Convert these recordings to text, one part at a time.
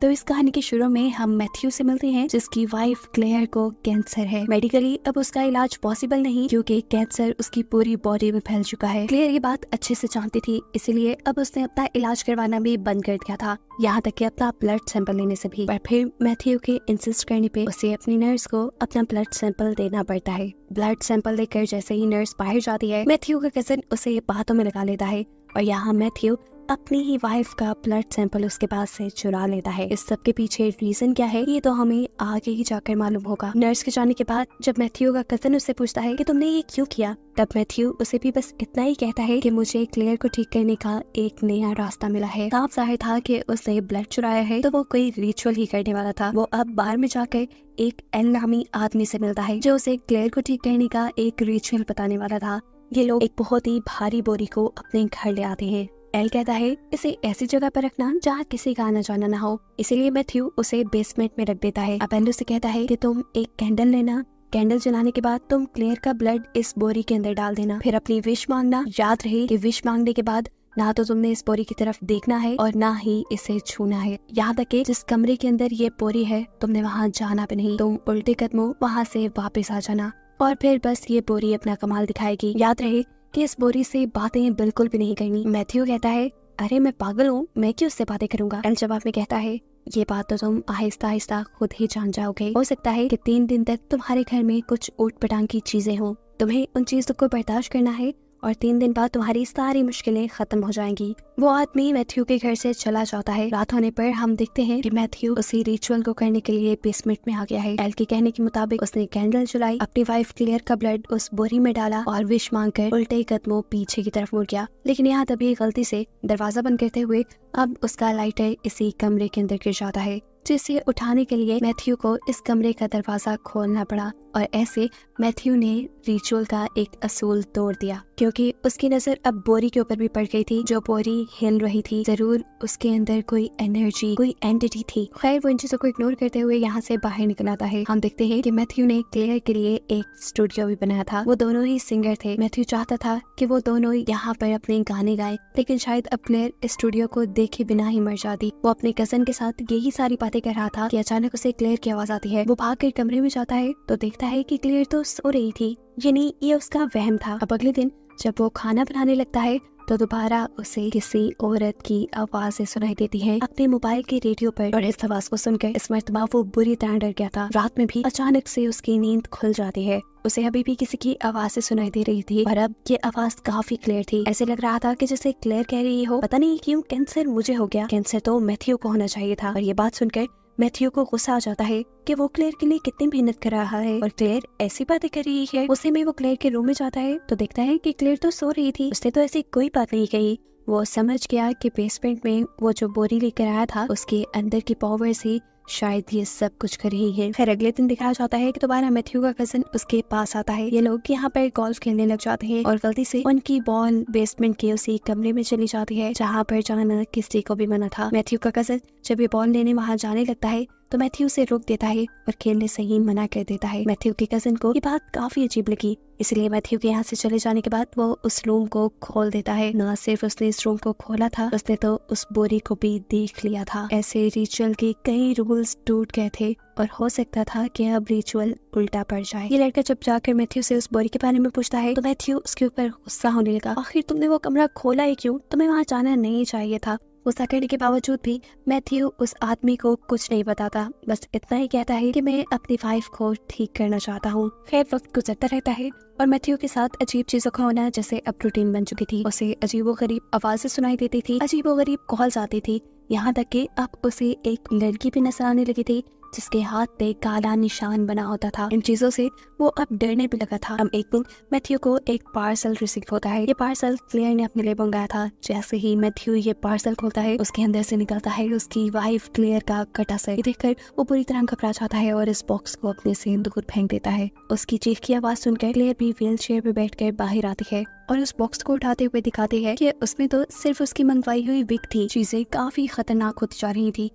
तो इस कहानी के शुरू में हम मैथ्यू से मिलते हैं, जिसकी वाइफ क्लेयर को कैंसर है। मेडिकली अब उसका इलाज पॉसिबल नहीं, क्योंकि कैंसर उसकी पूरी बॉडी में फैल चुका है। क्लेयर ये बात अच्छे से जानती थी, इसलिए अब उसने अपना इलाज करवाना भी बंद कर दिया था, यहाँ तक कि अपना ब्लड सैंपल लेने से भी। पर फिर मैथ्यू के इंसिस्ट करने पे उसे अपनी नर्स को अपना ब्लड सैंपल देना पड़ता है। ब्लड सैंपल लेकर जैसे ही नर्स बाहर जाती है, मैथ्यू का कजन उसे बातों में लगा लेता है और यहाँ मैथ्यू अपनी ही वाइफ का ब्लड सैंपल उसके पास से चुरा लेता है। इस सब के पीछे रीजन क्या है, ये तो हमें आगे ही जाकर मालूम होगा। नर्स के जाने के बाद जब मैथ्यू का कजन उससे पूछता है कि तुमने ये क्यों किया, तब मैथ्यू उसे भी बस इतना ही कहता है कि मुझे क्लेयर को ठीक करने का एक नया रास्ता मिला है। साफ जाहिर था कि उसने ब्लड चुराया है तो वो कोई रिचुअल ही करने वाला था। वो अब बाहर में जाकर एक एल नामी आदमी से मिलता है, जो उसे क्लेयर को ठीक करने का एक रिचुअल बताने वाला था। ये लोग एक बहुत ही भारी बोरी को अपने घर ले आते हैं। एल कहता है इसे ऐसी जगह पर रखना जहाँ किसी का आना जाना ना हो, इसीलिए मैथ्यू उसे बेसमेंट में रख देता है। अब एल उसे कहता है कि तुम एक कैंडल लेना, कैंडल जलाने के बाद तुम क्लेयर का ब्लड इस बोरी के अंदर डाल देना, फिर अपनी विश मांगना। याद रहे कि विश मांगने के बाद ना तो तुमने इस बोरी की तरफ देखना है और ना ही इसे छूना है। यहाँ तक कि जिस कमरे के अंदर ये बोरी है तुमने वहाँ जाना भी नहीं, तुम उल्टे कदमों वहाँ से वापस आ जाना और फिर बस ये बोरी अपना कमाल दिखाएगी। याद रहे कि इस बोरी से बातें बिल्कुल भी नहीं करनी। मैथ्यू कहता है अरे मैं पागल हूँ, मैं क्यों उससे बातें करूंगा। एल जवाब में कहता है ये बात तो तुम आहिस्ता आहिस्ता खुद ही जान जाओगे। हो सकता है कि 3 दिन तक तुम्हारे घर में कुछ ऊट पटांग की चीजें हों, तुम्हें उन चीजों को बर्दाश्त करना है और 3 दिन बाद तुम्हारी सारी मुश्किलें खत्म हो जाएंगी। वो आदमी मैथ्यू के घर से चला जाता है। रात होने पर हम देखते हैं कि मैथ्यू उसी रिचुअल को करने के लिए बेसमेंट में आ गया है। एल के कहने के मुताबिक उसने कैंडल जलाई, अपनी वाइफ क्लेयर का ब्लड उस बोरी में डाला और विश मांगकर उल्टे कदमों पीछे की तरफ मुड़ गया। लेकिन यहाँ तभी गलती से दरवाजा बंद करते हुए अब उसका लाइटर इसी कमरे के अंदर गिर जाता है, जिसे उठाने के लिए मैथ्यू को इस कमरे का दरवाजा खोलना पड़ा और ऐसे मैथ्यू ने रिचुअल का एक असूल तोड़ दिया, क्योंकि उसकी नजर अब बोरी के ऊपर भी पड़ गई थी। जो बोरी हिल रही थी, जरूर उसके अंदर कोई एनर्जी, कोई एंटिटी थी। खैर वो इन चीजों को इग्नोर करते हुए यहाँ से बाहर निकल आता है। हम देखते हैं कि मैथ्यू ने क्लेयर के लिए एक स्टूडियो भी बनाया था। वो दोनों ही सिंगर थे। मैथ्यू चाहता था कि वो दोनों यहाँ पर अपने गाने गाए, लेकिन शायद अब क्लेयर इस स्टूडियो को देखे बिना ही मर जाती। वो अपने कजन के साथ यही सारी बातें कर रहा था कि अचानक उसे क्लेयर की आवाज आती है। वो भागकर कमरे में जाता है तो देखता है कि क्लेयर तो सो रही थी, यानी ये उसका वहम था। अब अगले दिन जब वो खाना बनाने लगता है तो दोबारा उसे किसी औरत की आवाजें सुनाई देती हैं अपने मोबाइल के रेडियो पर, और इस आवाज को सुनकर इस मर्तबा वो बुरी तरह डर गया था। रात में भी अचानक से उसकी नींद खुल जाती है। उसे अभी भी किसी की आवाजें सुनाई दे रही थी और अब ये आवाज काफी क्लियर थी। ऐसे लग रहा था कि जैसे क्लेयर कह रही हो पता नहीं क्यों कैंसर मुझे हो गया, कैंसर तो मैथ्यू को होना चाहिए था। और ये बात सुनकर मैथ्यू को गुस्सा आ जाता है कि वो क्लेयर के लिए कितनी मेहनत कर रहा है और क्लेयर ऐसी बातें कर रही है। उसे में वो क्लेयर के रूम में जाता है तो देखता है कि क्लेयर तो सो रही थी, उसने तो ऐसी कोई बात नहीं कही। वो समझ गया कि बेसमेंट में वो जो बोरी लेकर आया था उसके अंदर की पावर से शायद ये सब कुछ कर रही है। फिर अगले दिन दिखाया जाता है कि दोबारा मैथ्यू का कजन उसके पास आता है। ये लोग यहाँ पर गोल्फ खेलने लग जाते हैं और गलती से उनकी बॉल बेसमेंट के उसी कमरे में चली जाती है जहाँ पर जाना किसी को भी मना था। मैथ्यू का कजन जब ये बॉल लेने वहाँ जाने लगता है तो मैथ्यू से रोक देता है और खेलने से ही मना कर देता है। मैथ्यू के कजन को ये बात काफी अजीब लगी, इसलिए मैथ्यू के यहाँ से चले जाने के बाद वो उस रूम को खोल देता है। न सिर्फ उसने इस रूम को खोला था, उसने तो उस बोरी को भी देख लिया था। ऐसे रिचुअल के कई रूल्स टूट गए थे और हो सकता था कि अब रिचुअल उल्टा पड़ जाए। ये लड़का जब जाकर मैथ्यू से उस बोरी के बारे में पूछता है तो मैथ्यू उसके ऊपर गुस्सा होने लगा। आखिर तुमने वो कमरा खोला है क्यों, तुम्हें वहाँ जाना नहीं चाहिए था। गुस्सा करने के बावजूद भी मैथ्यू उस आदमी को कुछ नहीं बताता, बस इतना ही कहता है कि मैं अपनी वाइफ को ठीक करना चाहता हूँ। खैर वक्त गुजरता रहता है और मैथ्यू के साथ अजीब चीजों का होना जैसे अब रूटीन बन चुकी थी। उसे अजीबोगरीब आवाजें सुनाई देती थी, अजीबोगरीब कॉल्स आती थी, यहाँ तक कि अब उसे एक लड़की भी नजर आने लगी थी जिसके हाथ पे काला निशान बना होता था। इन चीजों से वो अब डरने भी लगा था। अब एक दिन मैथ्यू को एक पार्सल रिसीव होता है। ये पार्सल क्लेयर ने अपने लिए मंगाया था। जैसे ही मैथ्यू ये पार्सल खोलता है उसके अंदर से निकलता है उसकी वाइफ क्लेयर का कटा सर। देखकर वो पूरी तरह घबरा जाता है और इस बॉक्स को अपने से दूर फेंक देता है। उसकी चीख की आवाज सुनकर क्लेयर भी व्हील चेयर पे बैठकर बाहर आती है और उस बॉक्स को उठाते हुए दिखाती है कि उसमें तो सिर्फ उसकी मंगवाई हुई विग थी। चीजें काफी खतरनाक होती जा रही थी।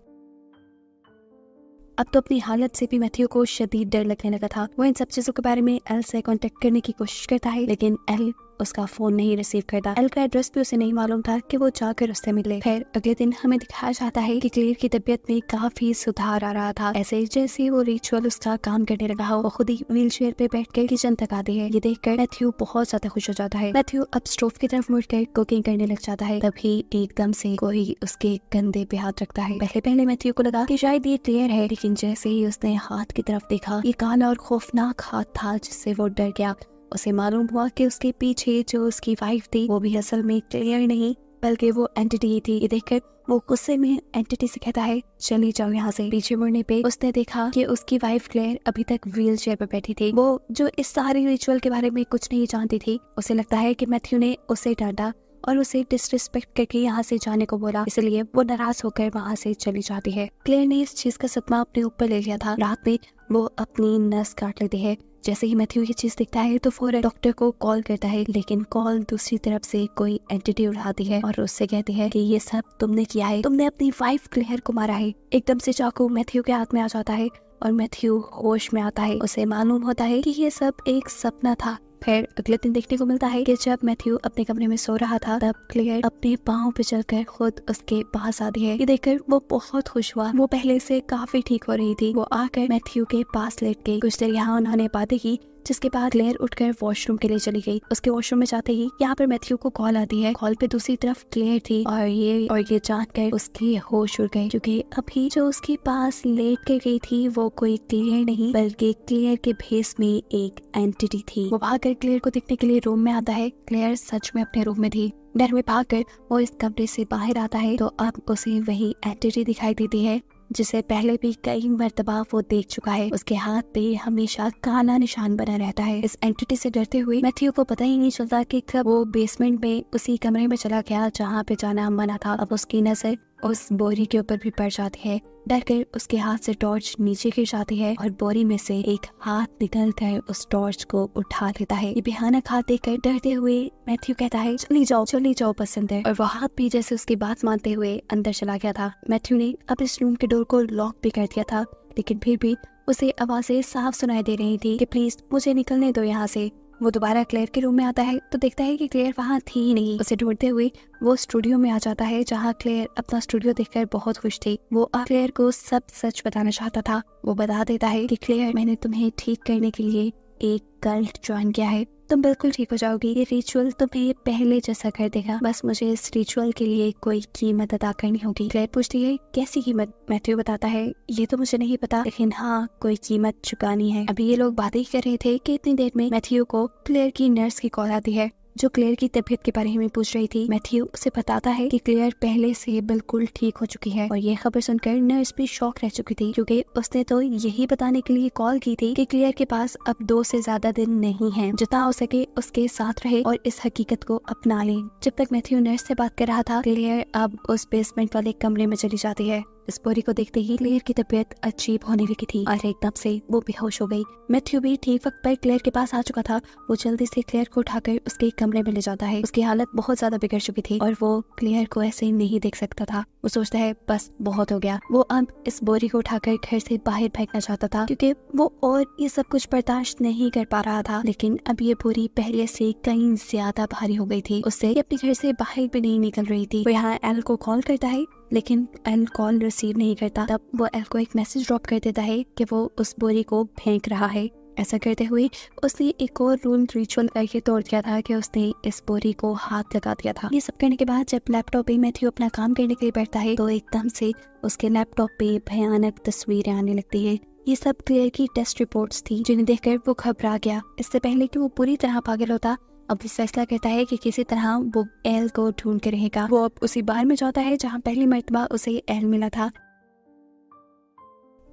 अब तो अपनी हालत से भी मैथ्यू को शदीद डर लगने लगा था। वो इन सब चीजों के बारे में एल से कांटेक्ट करने की कोशिश करता है, लेकिन एल उसका फोन नहीं रिसीव करता। एल का एड्रेस भी उसे नहीं मालूम था कि वो जाकर उससे मिले। फिर अगले दिन हमें दिखाया जाता है कि क्लेयर की तबीयत में काफी सुधार आ रहा था। ऐसे जैसे वो रिचुअल उसका काम करने लगा हो, वो खुद ही व्हील चेयर पे बैठ कर किचन तक आती है। ये देखकर मैथ्यू बहुत ज्यादा खुश हो जाता है। मैथ्यू अब स्टोव की तरफ मुड़कर कुकिंग करने लग जाता है। तभी एकदम से कोई उसके कंधे पे हाथ रखता है। पहले मैथ्यू को लगा कि शायद ये क्लेयर है, लेकिन जैसे ही उसने हाथ की तरफ देखा, ये काला और खौफनाक हाथ था जिससे वो डर गया। उसे मालूम हुआ कि उसके पीछे जो उसकी वाइफ थी वो भी असल में क्लेयर नहीं बल्कि वो एंटिटी थी। ये देखकर वो गुस्से में एंटिटी से कहता है, चली जाओ यहाँ से। पीछे मुड़ने पे उसने देखा कि उसकी वाइफ क्लेयर अभी तक व्हील चेयर पर बैठी थी। वो जो इस सारी रिचुअल के बारे में कुछ नहीं जानती थी। उसे लगता है कि मैथ्यू ने उसे डांटा और उसे डिसरिस्पेक्ट करके यहाँ से जाने को बोला, इसलिए वो नाराज होकर वहाँ से चली जाती है। क्लेयर ने इस चीज का सदमा अपने ऊपर ले लिया था। रात में वो अपनी नस काट लेती है। जैसे ही मैथ्यू ये चीज दिखता है तो फौरन डॉक्टर को कॉल करता है, लेकिन कॉल दूसरी तरफ से कोई एंटिटी उठाती है और उससे कहती है कि ये सब तुमने किया है, तुमने अपनी वाइफ क्लेयर को मारा है। एकदम से चाकू मैथ्यू के हाथ में आ जाता है और मैथ्यू होश में आता है। उसे मालूम होता है कि ये सब एक सपना था। फिर अगले दिन देखने को मिलता है कि जब मैथ्यू अपने कमरे में सो रहा था तब क्लेयर अपने पाँव पे चलकर खुद उसके पास आती है। ये देखकर वो बहुत खुश हुआ। वो पहले से काफी ठीक हो रही थी। वो आकर मैथ्यू के पास लेट गई। कुछ देर यहाँ उन्होंने बातें की, जिसके बाद क्लेयर उठकर वॉशरूम के लिए चली गई। उसके वॉशरूम में जाते ही यहाँ पर मैथ्यू को कॉल आती है। कॉल पे दूसरी तरफ क्लेयर थी और ये जानकर उसकी होश उड़ गई, क्योंकि अभी जो उसके पास लेट कर गई थी वो कोई क्लेयर नहीं बल्कि क्लेयर के भेस में एक एंटिटी थी। वो भागकर क्लेयर को देखने के लिए रूम में आता है। क्लेयर सच में अपने रूम में थी। डर में भागकर वो इस कमरे से बाहर आता है तो अब उसे वही एंटिटी दिखाई देती है जिसे पहले भी कई मर्तबा वो देख चुका है। उसके हाथ पे हमेशा काला निशान बना रहता है। इस एंटिटी से डरते हुए मैथ्यू को पता ही नहीं चलता कि कब वो बेसमेंट में उसी कमरे में चला गया जहाँ पे जाना मना था। अब उसकी नजर उस बोरी के ऊपर भी पड़ जाती है। डर कर उसके हाथ से टॉर्च नीचे गिर जाती है और बोरी में से एक हाथ निकल कर उस टॉर्च को उठा लेता है। ये भयानक हाथ देखकर डरते हुए मैथ्यू कहता है, चली जाओ पसंद है। और वो हाथ भी जैसे उसकी बात मानते हुए अंदर चला गया था। मैथ्यू ने अब इस रूम के डोर को लॉक भी कर दिया था, लेकिन फिर भी उसे आवाजें साफ सुनाई दे रही थी कि प्लीज मुझे निकलने दो यहाँ से। वो दोबारा क्लेयर के रूम में आता है तो देखता है कि क्लेयर वहाँ थी ही नहीं। उसे ढूंढते हुए वो स्टूडियो में आ जाता है जहाँ क्लेयर अपना स्टूडियो देखकर बहुत खुश थी। वो क्लेयर को सब सच बताना चाहता था। वो बता देता है कि क्लेयर, मैंने तुम्हें ठीक करने के लिए एक कल्ट ज्वाइन किया है, तुम बिल्कुल ठीक हो जाओगी। ये रिचुअल तुम्हें पहले जैसा कर देगा, बस मुझे इस रिचुअल के लिए कोई कीमत अदा करनी होगी। क्लेयर पूछती है, कैसी कीमत? मैथ्यू बताता है, ये तो मुझे नहीं पता, लेकिन हाँ कोई कीमत चुकानी है। अभी ये लोग बातें ही कर रहे थे कि इतनी देर में मैथ्यू को क्लेयर की नर्स की कॉल आती है जो क्लेयर की तबीयत के बारे में पूछ रही थी। मैथ्यू उसे बताता है कि क्लेयर पहले से बिल्कुल ठीक हो चुकी है और ये खबर सुनकर नर्स भी शॉक रह चुकी थी, क्योंकि उसने तो यही बताने के लिए कॉल की थी कि क्लेयर के पास अब 2 से ज्यादा दिन नहीं है। जितना हो सके उसके साथ रहे और इस हकीकत को अपना ले। जब तक मैथ्यू नर्स से बात कर रहा था, क्लेयर अब उस बेसमेंट वाले कमरे में चली जाती है। इस बोरी को देखते ही क्लेयर की तबीयत अजीब होने लगी थी और एकदम से वो बेहोश हो गई। मैथ्यू भी ठीक वक्त पर क्लेयर के पास आ चुका था। वो जल्दी से क्लेयर को उठाकर उसके कमरे में ले जाता है। उसकी हालत बहुत ज्यादा बिगड़ चुकी थी और वो क्लेयर को ऐसे ही नहीं देख सकता था। वो सोचता है बस बहुत हो गया। वो अब इस बोरी को उठाकर घर से बाहर फेंकना चाहता था, क्योंकि वो और ये सब कुछ बर्दाश्त नहीं कर पा रहा था। लेकिन अब ये बोरी पहले से कहीं ज्यादा भारी हो गई थी। उससे अपने घर से बाहर भी नहीं निकल रही थी। वो यहाँ एल को कॉल करता है, लेकिन एल कॉल रिसीव नहीं करता। तब वो एल को एक मैसेज ड्रॉप कर देता है कि वो उस बोरी को फेंक रहा है। ऐसा करते हुए उसने एक और रूल रिचुअल करके तोड़ दिया था कि उसने इस बोरी को हाथ लगा दिया था। ये सब करने के बाद जब लैपटॉप पे मैथ्यू अपना काम करने के लिए बैठता है तो एकदम से उसके लैपटॉप पे भयानक तस्वीरें आने लगती है। ये सब क्लेयर की टेस्ट रिपोर्ट्स थी, जिन्हें देखकर वो घबरा गया। इससे पहले कि वो पूरी तरह पागल होता, अब वो फैसला करता है कि किसी तरह वो एल को ढूंढ के रहेगा। वो अब उसी बार में जाता है जहाँ पहली मर्तबा उसे एल मिला था।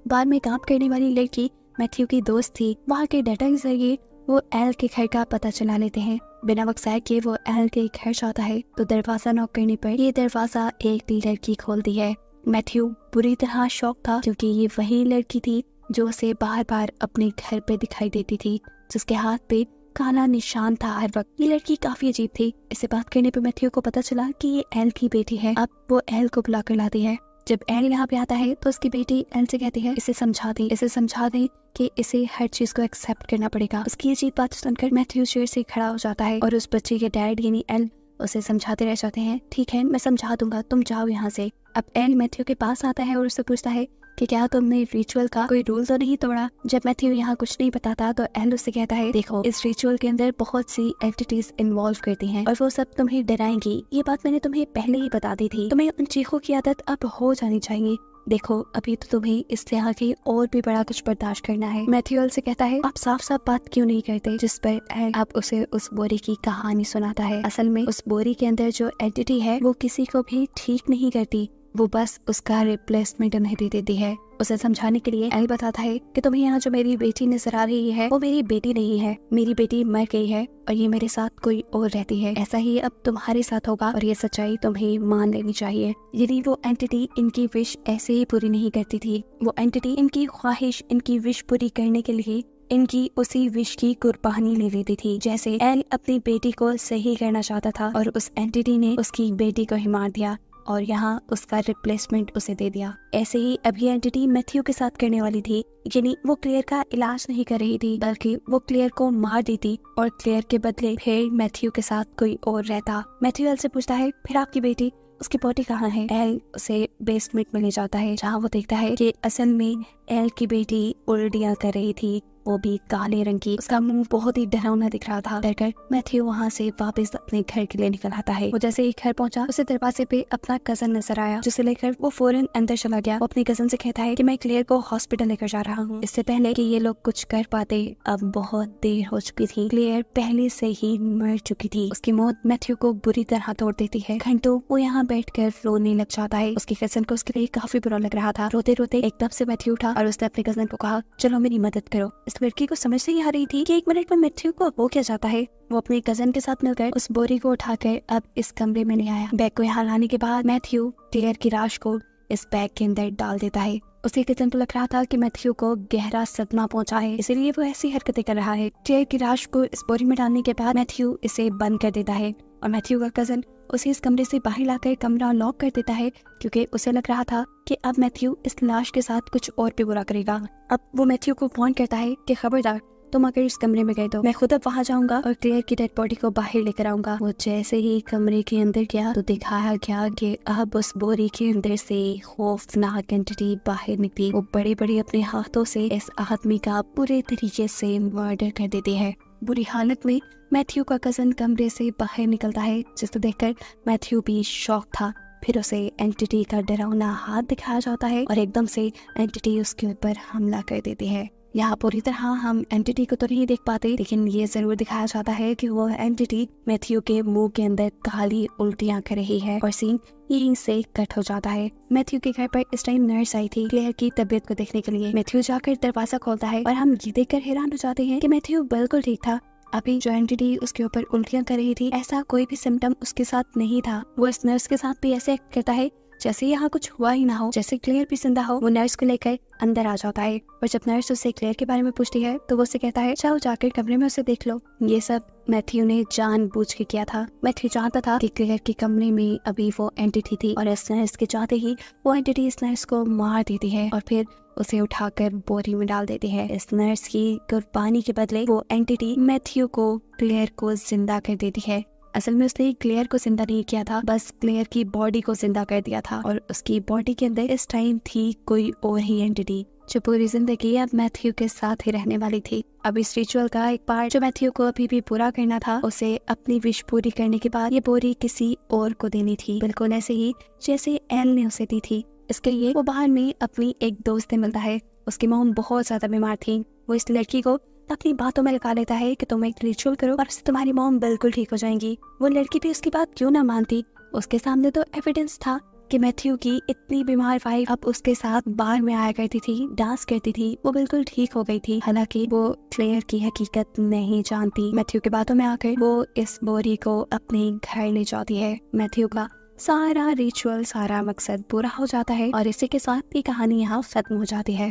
बार में काम करने वाली लड़की मैथ्यू की दोस्त थी। वहाँ के डाटा के जरिए वो एल के घर का पता चला लेते हैं। बिना वक्त ज़ाया किए वो एल के घर जाता है तो दरवाजा नॉक करने पर ये दरवाजा एक लड़की खोलती है। मैथ्यू पूरी तरह शॉक था, क्योंकि ये वही लड़की थी जो उसे बार बार अपने घर पे दिखाई देती थी, जिसके हाथ पे काला निशान था हर वक्त। ये लड़की काफी अजीब थी। इसे बात करने पे मैथ्यू को पता चला कि ये एल की बेटी है। अब वो एल को बुला कर लाती है। जब एल यहाँ पे आता है तो उसकी बेटी एल से कहती है इसे समझा दे कि इसे हर चीज को एक्सेप्ट करना पड़ेगा। उसकी ये बात सुनकर मैथ्यू चेयर से खड़ा हो जाता है और उस बच्चे के डैड यानी एल उसे समझाते रह जाते हैं। ठीक है, मैं समझा दूंगा, तुम जाओ यहाँ से। अब एल मैथ्यू के पास आता है और उससे पूछता है कि क्या तुमने रिचुअल का कोई रूल तो नहीं तोड़ा। जब मैथ्यू यहाँ कुछ नहीं बताता तो एल उससे कहता है देखो, इस रिचुअल के अंदर बहुत सी एंटिटीज इन्वॉल्व करती हैं और वो सब तुम्हें डराएंगी। ये बात मैंने तुम्हें पहले ही बता दी थी। तुम्हें उन चीखों की आदत अब हो जानी चाहिए। देखो, अभी तो तुम्हें इससे आगे और भी बड़ा कुछ बर्दाश्त करना है। मैथ्यू एल से कहता है आप साफ साफ बात क्यों नहीं करते, जिस पर एल आप उसे उस बोरी की कहानी सुनाता है। असल में उस बोरी के अंदर जो एंटिटी है वो किसी को भी ठीक नहीं करती, वो बस उसका रिप्लेसमेंट उन्हें दे देती है। उसे समझाने के लिए एल बताता है कि तुम्हें यहाँ जो मेरी बेटी नजर आ रही है वो मेरी बेटी नहीं है, मेरी बेटी मर गई है और ये मेरे साथ कोई और रहती है। ऐसा ही अब तुम्हारे साथ होगा और ये सच्चाई तुम्हें मान लेनी चाहिए। यदि वो एंटिटी इनकी विश ऐसे ही पूरी नहीं करती थी, वो एंटिटी इनकी ख्वाहिश, इनकी विश पूरी करने के लिए इनकी उसी विश की कुर्बानी ले लेती थी। जैसे एल अपनी बेटी को सही करना चाहता था और उस एंटिटी ने उसकी बेटी को ही मार दिया और यहाँ उसका रिप्लेसमेंट उसे दे दिया। ऐसे ही अभी एंटिटी मैथ्यू के साथ करने वाली थी, यानी वो क्लेयर का इलाज नहीं कर रही थी बल्कि वो क्लेयर को मार देती और क्लेयर के बदले फिर मैथ्यू के साथ कोई और रहता। मैथ्यू एल से पूछता है फिर आपकी बेटी, उसकी बॉडी कहाँ है। एल उसे बेसमेंट में ले जाता है जहाँ वो देखता है कि असल में एल की बेटी उल्टियाँ कर रही थी, वो भी काले रंग की। उसका मुंह बहुत ही डरावना दिख रहा था। डरकर मैथ्यू वहाँ से वापस अपने घर के लिए निकल आता है। वो जैसे ही घर पहुंचा उसे दरवाजे पे अपना कजन नजर आया, जिसे लेकर वो फौरन अंदर चला गया। वो अपने कजन से कहता है कि मैं क्लेयर को हॉस्पिटल लेकर जा रहा हूँ। इससे पहले कि ये लोग कुछ कर पाते अब बहुत देर हो चुकी थी। क्लेयर पहले से ही मर चुकी थी। उसकी मौत मैथ्यू को बुरी तरह तोड़ देती है। घंटों वो यहाँ बैठकर रोने लग जाता है। उसके कजन को उसके लिए काफी बुरा लग रहा था। रोते रोते एकदम से मैथ्यू उठा और उसने अपने कजन को कहा चलो मेरी मदद करो। इस लड़की को समझ नहीं आ रही थी कि 1 मिनट में मैथ्यू को हो क्या जाता है। वो अपने कजन के साथ मिलकर उस बोरी को उठाकर अब इस कमरे में ले आया। बैग को यहाँ लाने के बाद मैथ्यू क्लेयर की लाश को इस बैग के अंदर डाल देता है। उसके कजन को लग रहा था कि मैथ्यू को गहरा सदमा पहुंचा है, इसलिए वो ऐसी हरकतें कर रहा है। क्लेयर की लाश को इस बोरी में डालने के बाद मैथ्यू इसे बंद कर देता है और मैथ्यू का कजन उसे इस कमरे से बाहर लाकर कमरा लॉक कर देता है, क्योंकि उसे लग रहा था कि अब मैथ्यू इस लाश के साथ कुछ और भी बुरा करेगा। अब वो मैथ्यू को वार्न करता है कि खबरदार, तुम अगर इस कमरे में गए तो मैं खुद अब वहाँ जाऊंगा और क्लेयर की डेड बॉडी को बाहर लेकर आऊंगा। वो जैसे ही कमरे के अंदर गया तो दिखाया गया कि अब उस बोरी के अंदर से खौफनाक एंटिटी बाहर निकली। वो बड़े बड़े अपने हाथों से इस आदमी का पूरे तरीके से मर्डर कर देते हैं। बुरी हालत में मैथ्यू का कजन कमरे से बाहर निकलता है, जिसको देखकर मैथ्यू भी शॉक था। फिर उसे एंटिटी का डरावना हाथ दिखाया जाता है और एकदम से एंटिटी उसके ऊपर हमला कर देती है। यहाँ पूरी तरह हम एंटिटी को तो नहीं देख पाते, लेकिन ये जरूर दिखाया जाता है कि वो एंटिटी मैथ्यू के मुंह के अंदर काली उल्टियाँ कर रही है और सीन यहीं से कट हो जाता है। मैथ्यू के घर पर इस टाइम नर्स आई थी क्लेयर की तबीयत को देखने के लिए। मैथ्यू जाकर दरवाजा खोलता है और हम ये देखकर हैरान हो जाते हैं कि मैथ्यू बिल्कुल ठीक था। अभी जो एंटिटी उसके ऊपर उल्टियाँ कर रही थी, ऐसा कोई भी सिम्टम उसके साथ नहीं था। वो इस नर्स के साथ भी ऐसे एक्ट करता है जैसे यहाँ कुछ हुआ ही ना हो, जैसे क्लेयर भी जिंदा हो। वो नर्स को लेकर अंदर आ जाता है और जब नर्स उससे क्लेयर के बारे में पूछती है तो वो उससे कहता है जाओ जाकर कमरे में उसे देख लो। ये सब मैथ्यू ने जानबूझ के किया था। मैथ्यू चाहता था कि क्लेयर के कमरे में अभी वो एंटिटी थी और इस नर्स के चाहते ही वो एंटिटी इस नर्स को मार देती है और फिर उसे उठाकर बोरी में डाल देती है। इस नर्स की कुर्बानी के बदले वो एंटिटी मैथ्यू को क्लेयर को जिंदा कर देती है। असल में उसने क्लेयर को जिंदा नहीं किया था, बस क्लेयर की बॉडी को जिंदा कर दिया था और उसकी बॉडी के अंदर इस टाइम थी कोई और ही एंटिटी जो पूरी जिंदगी अब मैथ्यू के साथ ही रहने वाली थी। अब इस रिचुअल का एक पार्ट जो मैथ्यू को अभी भी पूरा करना था, उसे अपनी विश पूरी करने के बाद ये बोरी किसी और को देनी थी, बिल्कुल ऐसे ही जैसे एल ने उसे दी थी। इसके लिए वो बाहर में अपनी एक दोस्त से मिलता है। उसकी मॉम बहुत ज्यादा बीमार थी। वो इस लड़की को अपनी बातों में लगा लेता है कि तुम एक रिचुअल करो और उससे तुम्हारी मॉम बिल्कुल ठीक हो जाएंगी। वो लड़की भी उसकी बात क्यों ना मानती, उसके सामने तो एविडेंस था कि मैथ्यू की इतनी बीमार वाइफ अब उसके साथ बार में आया करती थी, डांस करती थी, वो बिल्कुल ठीक हो गई थी। हालांकि वो क्लेयर की हकीकत नहीं जानती। मैथ्यू की बातों में आकर वो इस बोरी को अपने घर ले जाती है। मैथ्यू का सारा रिचुअल, सारा मकसद पूरा हो जाता है और इसी के साथ ये कहानी यहाँ खत्म हो जाती है।